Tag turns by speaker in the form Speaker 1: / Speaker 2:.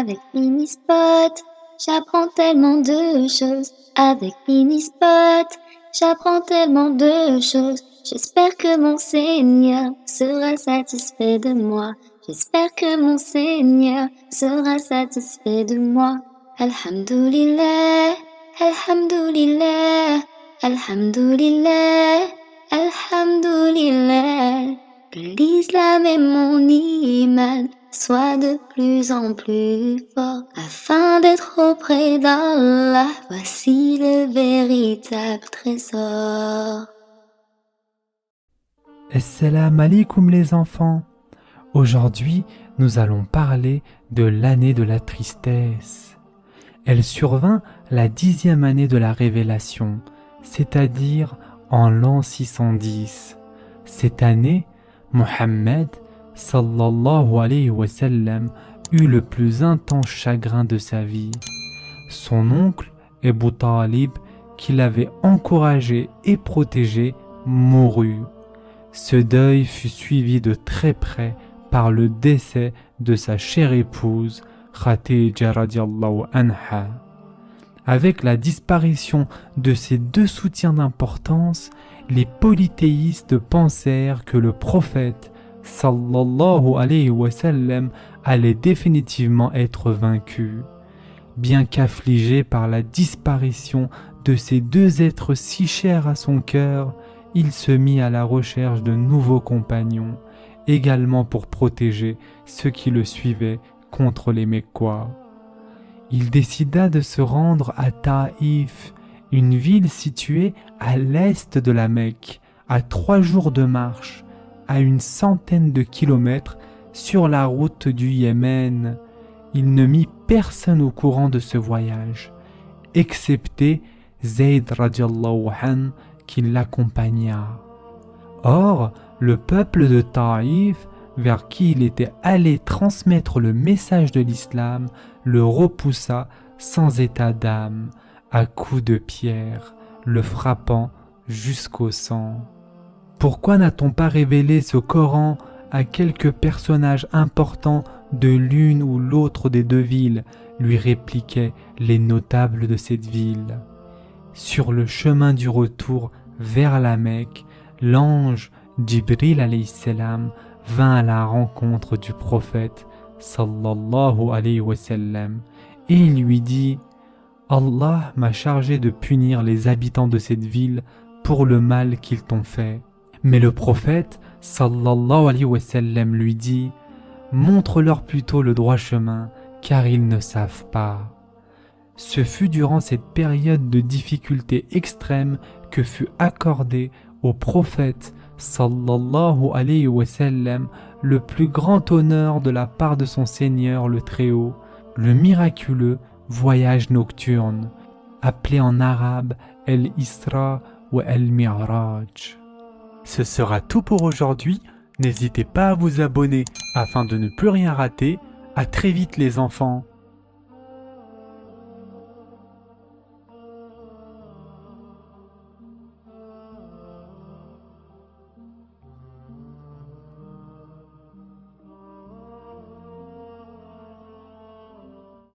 Speaker 1: Avec Minispot, j'apprends tellement de choses. Avec Minispot, j'apprends tellement de choses. J'espère que mon Seigneur sera satisfait de moi. J'espère que mon Seigneur sera satisfait de moi. Alhamdulillah, Alhamdulillah, Alhamdulillah, Alhamdulillah. Que l'islam et mon iman soient de plus en plus forts afin d'être auprès d'Allah. Voici le véritable trésor.
Speaker 2: Assalamu alaikum les enfants. Aujourd'hui, nous allons parler de l'année de la tristesse. Elle survint la 10e année de la Révélation, c'est-à-dire en l'an 610. Cette année, Mohammed sallallahu alayhi wa sallam eut le plus intense chagrin de sa vie. Son oncle, Abu Talib, qui l'avait encouragé et protégé, mourut. Ce deuil fut suivi de très près par le décès de sa chère épouse, Khadija radiallahu anha. Avec la disparition de ces deux soutiens d'importance, les polythéistes pensèrent que le prophète sallallahu alayhi wa sallam allait définitivement être vaincu. Bien qu'affligé par la disparition de ces deux êtres si chers à son cœur, il se mit à la recherche de nouveaux compagnons, également pour protéger ceux qui le suivaient contre les Mécois. Il décida de se rendre à Taïf, une ville située à l'est de la Mecque, à 3 jours de marche, à une centaine de kilomètres sur la route du Yémen. Il ne mit personne au courant de ce voyage, excepté Zayd radiallahu anh qui l'accompagna. Or, le peuple de Taïf, vers qui il était allé transmettre le message de l'islam, le repoussa sans état d'âme, à coups de pierre, le frappant jusqu'au sang. Pourquoi n'a-t-on pas révélé ce Coran à quelques personnages importants de l'une ou l'autre des deux villes, lui répliquaient les notables de cette ville. Sur le chemin du retour vers la Mecque, l'ange Jibril alayhi salam vint à la rencontre du prophète sallallahu alayhi wa sallam et il lui dit « Allah m'a chargé de punir les habitants de cette ville pour le mal qu'ils t'ont fait. » Mais le prophète sallallahu alayhi wa sallam lui dit « Montre-leur plutôt le droit chemin, car ils ne savent pas. » Ce fut durant cette période de difficulté extrême que fut accordé au prophète sallallahu alayhi wa sallam le plus grand honneur de la part de son Seigneur le Très-Haut, le miraculeux voyage nocturne, appelé en arabe El-Isra ou El-Mi'raj. Ce sera tout pour aujourd'hui. N'hésitez pas à vous abonner afin de ne plus rien rater. À très vite les enfants.